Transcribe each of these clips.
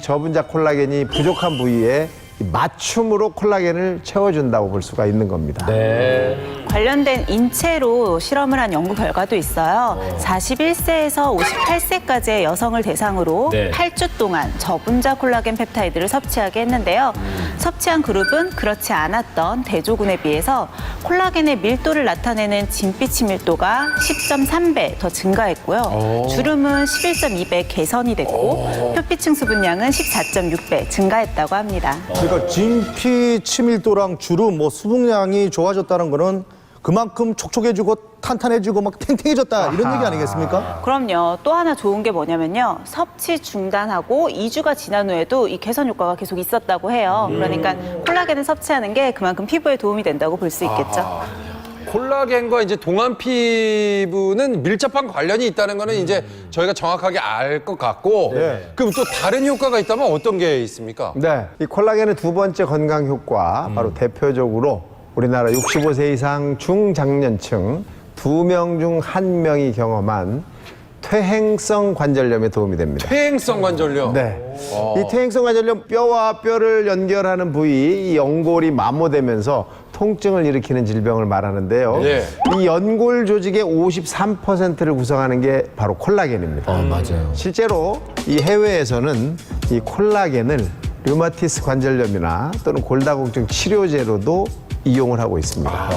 저분자 콜라겐이 부족한 부위에 맞춤으로 콜라겐을 채워준다고 볼 수가 있는 겁니다. 네. 관련된 인체로 실험을 한 연구 결과도 있어요. 41세에서 58세까지의 여성을 대상으로 네. 8주 동안 저분자 콜라겐 펩타이드를 섭취하게 했는데요. 섭취한 그룹은 그렇지 않았던 대조군에 비해서 콜라겐의 밀도를 나타내는 진피 치밀도가 10.3배 더 증가했고요. 주름은 11.2배 개선이 됐고 표피층 수분량은 14.6배 증가했다고 합니다. 그러니까 진피 치밀도랑 주름, 뭐 수분량이 좋아졌다는 거는 그만큼 촉촉해지고 탄탄해지고 막 탱탱해졌다 이런 얘기 아니겠습니까? 그럼요. 또 하나 좋은 게 뭐냐면요. 섭취 중단하고 2주가 지난 후에도 이 개선 효과가 계속 있었다고 해요. 그러니까 콜라겐을 섭취하는 게 그만큼 피부에 도움이 된다고 볼 수 있겠죠. 콜라겐과 이제 동안 피부는 밀접한 관련이 있다는 거는 이제 저희가 정확하게 알 것 같고 네. 그럼 또 다른 효과가 있다면 어떤 게 있습니까? 네, 이 콜라겐의 두 번째 건강 효과, 바로 대표적으로 우리나라 65세 이상 중장년층 2명 중 1명이 경험한 퇴행성 관절염에 도움이 됩니다. 퇴행성 관절염. 네. 이 퇴행성 관절염, 뼈와 뼈를 연결하는 부위, 이 연골이 마모되면서 통증을 일으키는 질병을 말하는데요. 예. 이 연골 조직의 53%를 구성하는 게 바로 콜라겐입니다. 맞아요. 실제로 이 해외에서는 이 콜라겐을 류마티스 관절염이나 또는 골다공증 치료제로도 이용을 하고 있습니다.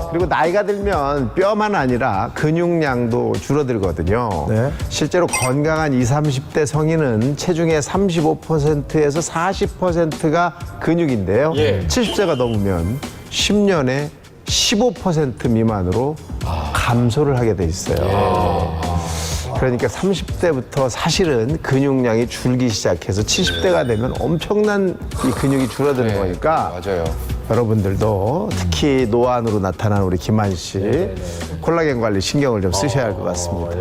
그리고 나이가 들면 뼈만 아니라 근육량도 줄어들거든요. 네. 실제로 건강한 20, 30대 성인은 체중의 35%에서 40%가 근육인데요. 예. 70세가 넘으면 10년에 15% 미만으로 감소를 하게 돼 있어요. 그러니까 30대부터 사실은 근육량이 줄기 시작해서 70대가 되면 엄청난 이 근육이 줄어드는 거니까 맞아요. 여러분들도 특히 노안으로 나타난 우리 김한 씨 콜라겐 관리 신경을 좀 쓰셔야 할 것 같습니다.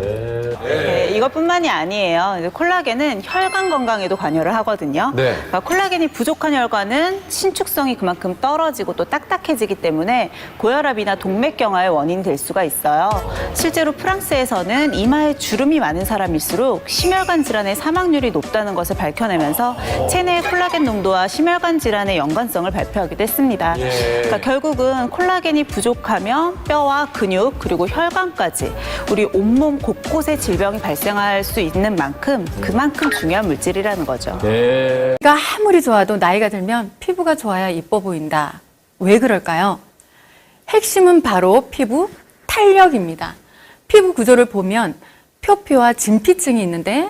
네, 이것뿐만이 아니에요. 이제 콜라겐은 혈관 건강에도 관여를 하거든요. 네. 그러니까 콜라겐이 부족한 혈관은 신축성이 그만큼 떨어지고 또 딱딱해지기 때문에 고혈압이나 동맥경화의 원인이 될 수가 있어요. 실제로 프랑스에서는 이마에 주름이 많은 사람일수록 심혈관 질환의 사망률이 높다는 것을 밝혀내면서 체내의 콜라겐 농도와 심혈관 질환의 연관성을 발표하기도 했습니다. 그러니까 결국은 콜라겐이 부족하면 뼈와 근육 그리고 혈관까지 우리 온몸 곳곳에 질병이 발생할 수 있는 만큼 그만큼 중요한 물질이라는 거죠. 피부가 아무리 좋아도 나이가 들면 피부가 좋아야 이뻐 보인다. 왜 그럴까요? 핵심은 바로 피부 탄력입니다. 피부 구조를 보면 표피와 진피층이 있는데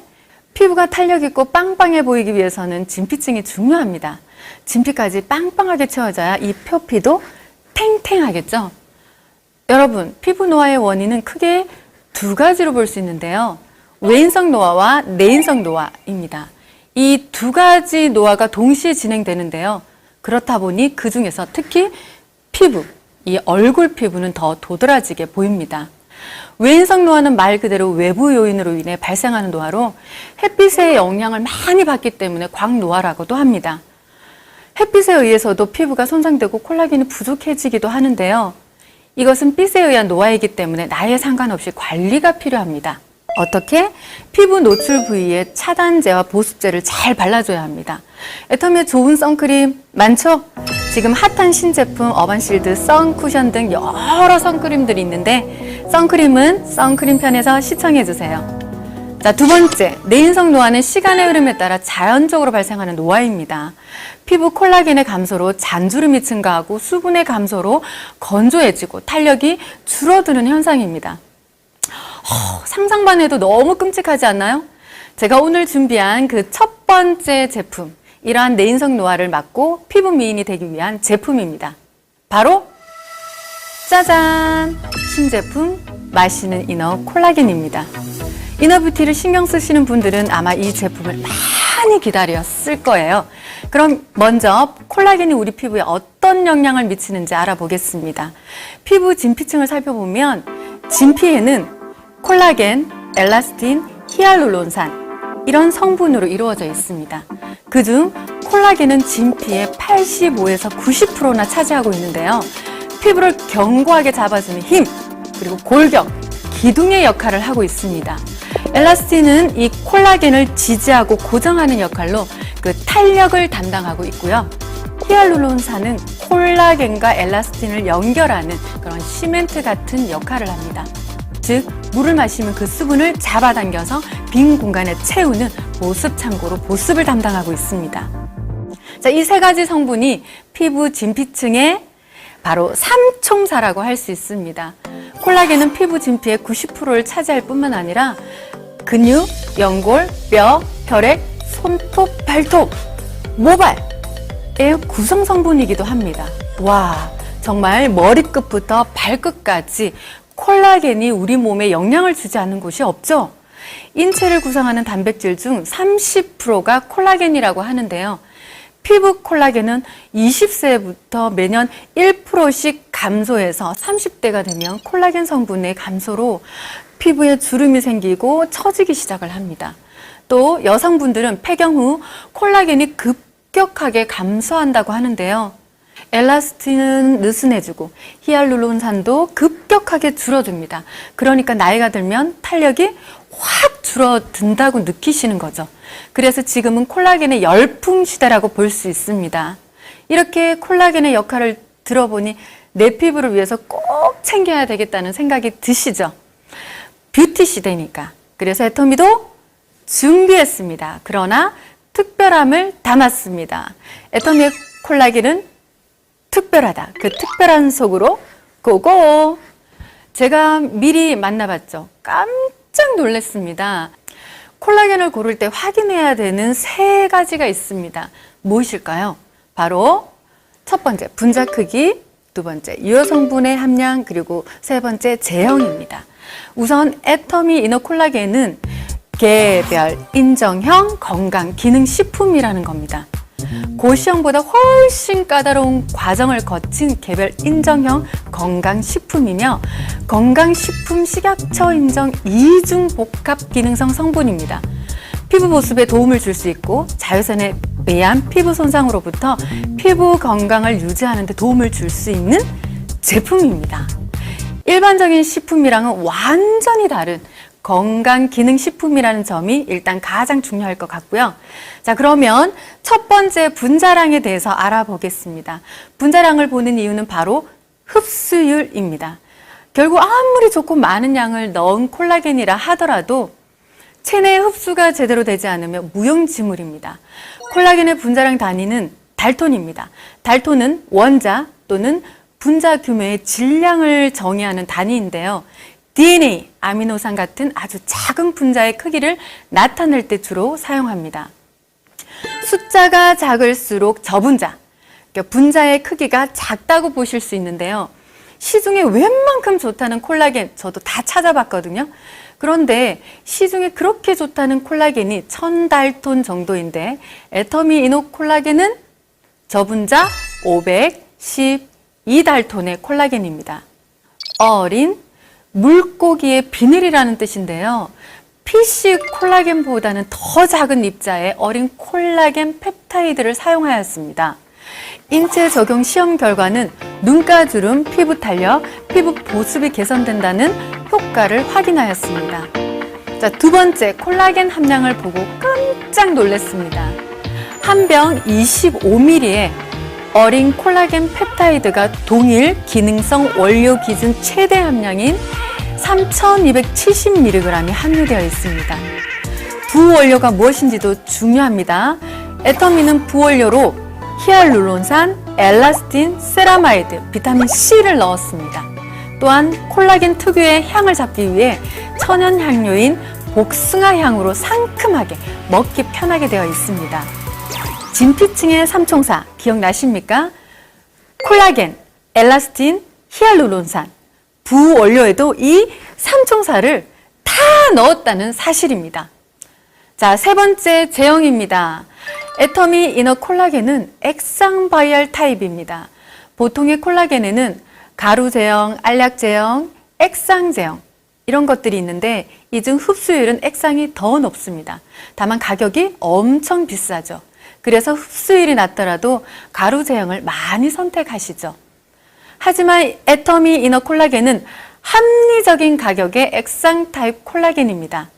피부가 탄력 있고 빵빵해 보이기 위해서는 진피층이 중요합니다. 진피까지 빵빵하게 채워져야 이 표피도 탱탱하겠죠? 여러분, 피부 노화의 원인은 크게 두 가지로 볼 수 있는데요. 외인성 노화와 내인성 노화입니다. 이 두 가지 노화가 동시에 진행되는데요. 그렇다 보니 그 중에서 특히 피부, 이 얼굴 피부는 더 도드라지게 보입니다. 외인성 노화는 말 그대로 외부 요인으로 인해 발생하는 노화로 햇빛의 영향을 많이 받기 때문에 광노화라고도 합니다. 햇빛에 의해서도 피부가 손상되고 콜라겐이 부족해지기도 하는데요. 이것은 빛에 의한 노화이기 때문에 나이에 상관없이 관리가 필요합니다. 어떻게? 피부 노출 부위에 차단제와 보습제를 잘 발라줘야 합니다. 애터미에 좋은 선크림 많죠? 지금 핫한 신제품 어반실드, 선쿠션 등 여러 선크림들이 있는데 선크림은 선크림 편에서 시청해주세요. 자, 두 번째, 내인성 노화는 시간의 흐름에 따라 자연적으로 발생하는 노화입니다. 피부 콜라겐의 감소로 잔주름이 증가하고 수분의 감소로 건조해지고 탄력이 줄어드는 현상입니다. 상상만 해도 너무 끔찍하지 않나요? 제가 오늘 준비한 그 첫 번째 제품, 이러한 내인성 노화를 막고 피부 미인이 되기 위한 제품입니다. 바로 짜잔! 신제품 마시는 이너 콜라겐입니다. 이너뷰티를 신경 쓰시는 분들은 아마 이 제품을 많이 기다렸을 거예요. 그럼 먼저 콜라겐이 우리 피부에 어떤 영향을 미치는지 알아보겠습니다. 피부 진피층을 살펴보면 진피에는 콜라겐, 엘라스틴, 히알루론산 이런 성분으로 이루어져 있습니다. 그중 콜라겐은 진피의 85에서 90%나 차지하고 있는데요. 피부를 견고하게 잡아주는 힘, 그리고 골격, 기둥의 역할을 하고 있습니다. 엘라스틴은 이 콜라겐을 지지하고 고정하는 역할로 그 탄력을 담당하고 있고요. 히알루론산은 콜라겐과 엘라스틴을 연결하는 그런 시멘트 같은 역할을 합니다. 즉, 물을 마시면 그 수분을 잡아당겨서 빈 공간에 채우는 보습 창고로 보습을 담당하고 있습니다. 자, 이 세 가지 성분이 피부 진피층에 바로 삼총사라고 할 수 있습니다. 콜라겐은 피부 진피의 90%를 차지할 뿐만 아니라 근육, 연골, 뼈, 혈액, 손톱, 발톱, 모발의 구성 성분이기도 합니다. 와, 정말 머리끝부터 발끝까지 콜라겐이 우리 몸에 영향을 주지 않는 곳이 없죠. 인체를 구성하는 단백질 중 30%가 콜라겐이라고 하는데요. 피부 콜라겐은 20세부터 매년 1%씩 감소해서 30대가 되면 콜라겐 성분의 감소로 피부에 주름이 생기고 처지기 시작을 합니다. 또 여성분들은 폐경 후 콜라겐이 급격하게 감소한다고 하는데요. 엘라스틴은 느슨해지고 히알루론산도 급격하게 줄어듭니다. 그러니까 나이가 들면 탄력이 확 줄어든다고 느끼시는 거죠. 그래서 지금은 콜라겐의 열풍 시대라고 볼 수 있습니다. 이렇게 콜라겐의 역할을 들어보니 내 피부를 위해서 꼭 챙겨야 되겠다는 생각이 드시죠? 뷰티 시대니까. 그래서 애터미도 준비했습니다. 그러나 특별함을 담았습니다. 애터미의 콜라겐은 특별하다. 그 특별한 속으로 고고! 제가 미리 만나봤죠. 깜짝 놀랐습니다. 콜라겐을 고를 때 확인해야 되는 세 가지가 있습니다. 무엇일까요? 바로 첫 번째, 분자 크기, 두 번째, 유효 성분의 함량, 그리고 세 번째, 제형입니다. 우선 애터미 이너 콜라겐은 개별 인정형 건강 기능 식품이라는 겁니다. 고시형보다 훨씬 까다로운 과정을 거친 개별 인정형 건강식품이며 건강식품 식약처 인정 이중 복합 기능성 성분입니다. 피부 보습에 도움을 줄 수 있고 자외선에 의한 피부 손상으로부터 피부 건강을 유지하는 데 도움을 줄 수 있는 제품입니다. 일반적인 식품이랑은 완전히 다른 건강기능식품이라는 점이 일단 가장 중요할 것 같고요. 자, 그러면 첫 번째 분자량에 대해서 알아보겠습니다. 분자량을 보는 이유는 바로 흡수율입니다. 결국 아무리 좋고 많은 양을 넣은 콜라겐이라 하더라도 체내 흡수가 제대로 되지 않으면 무용지물입니다. 콜라겐의 분자량 단위는 달톤입니다. 달톤은 원자 또는 분자 규모의 질량을 정의하는 단위인데요. DNA, 아미노산 같은 아주 작은 분자의 크기를 나타낼 때 주로 사용합니다. 숫자가 작을수록 저분자, 그러니까 분자의 크기가 작다고 보실 수 있는데요. 시중에 웬만큼 좋다는 콜라겐, 저도 다 찾아봤거든요. 그런데 시중에 그렇게 좋다는 콜라겐이 1000달톤 정도인데 애터미 이노 콜라겐은 저분자 512달톤의 콜라겐입니다. 어린 물고기의 비늘이라는 뜻인데요. PC 콜라겐보다는 더 작은 입자의 어린 콜라겐 펩타이드를 사용하였습니다. 인체 적용 시험 결과는 눈가주름, 피부 탄력, 피부 보습이 개선된다는 효과를 확인하였습니다. 자, 두 번째, 콜라겐 함량을 보고 깜짝 놀랐습니다. 한 병 25ml에 어린 콜라겐 펩타이드가 동일 기능성 원료 기준 최대 함량인 3270mg이 함유되어 있습니다. 부원료가 무엇인지도 중요합니다. 애터미는 부원료로 히알루론산, 엘라스틴, 세라마이드, 비타민 C를 넣었습니다. 또한 콜라겐 특유의 향을 잡기 위해 천연 향료인 복숭아 향으로 상큼하게 먹기 편하게 되어 있습니다. 진피층의 삼총사 기억나십니까? 콜라겐, 엘라스틴, 히알루론산, 부원료에도 이 삼총사를 다 넣었다는 사실입니다. 자, 세 번째 제형입니다. 애터미 이너 콜라겐은 액상바이알 타입입니다. 보통의 콜라겐에는 가루 제형, 알약 제형, 액상 제형 이런 것들이 있는데 이 중 흡수율은 액상이 더 높습니다. 다만 가격이 엄청 비싸죠. 그래서 흡수율이 낮더라도 가루 제형을 많이 선택하시죠. 하지만 애터미 이너 콜라겐은 합리적인 가격의 액상 타입 콜라겐입니다.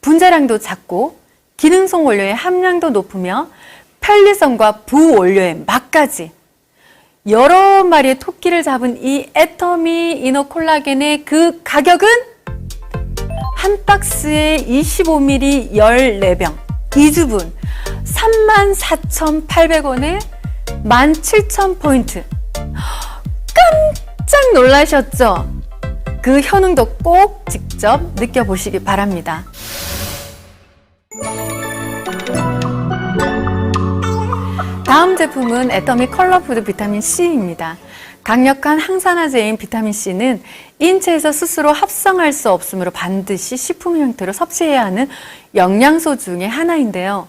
분자량도 작고 기능성 원료의 함량도 높으며 편리성과 부원료의 맛까지 여러 마리의 토끼를 잡은 이 애터미 이너 콜라겐의 그 가격은 한 박스에 25ml 14병 2주분 34,800원에 17,000포인트. 깜짝 놀라셨죠? 그 효능도 꼭 직접 느껴보시기 바랍니다. 다음 제품은 애터미 컬러푸드 비타민 C입니다. 강력한 항산화제인 비타민 C는 인체에서 스스로 합성할 수 없으므로 반드시 식품 형태로 섭취해야 하는 영양소 중에 하나인데요.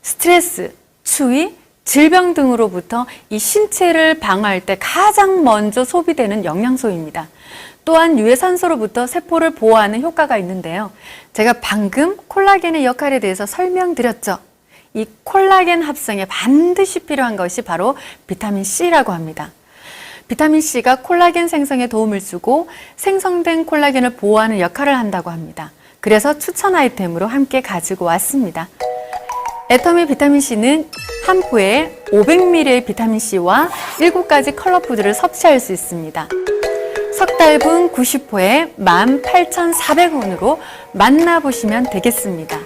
스트레스, 추위, 질병 등으로부터 이 신체를 방어할 때 가장 먼저 소비되는 영양소입니다. 또한 유해산소로부터 세포를 보호하는 효과가 있는데요. 제가 방금 콜라겐의 역할에 대해서 설명드렸죠. 이 콜라겐 합성에 반드시 필요한 것이 바로 비타민 C라고 합니다. 비타민 C가 콜라겐 생성에 도움을 주고 생성된 콜라겐을 보호하는 역할을 한다고 합니다. 그래서 추천 아이템으로 함께 가지고 왔습니다. 애터미 비타민 C는 한 포에 500ml의 비타민 C와 7가지 컬러푸드를 섭취할 수 있습니다. 석 달분 90포에 18,400원으로 만나보시면 되겠습니다.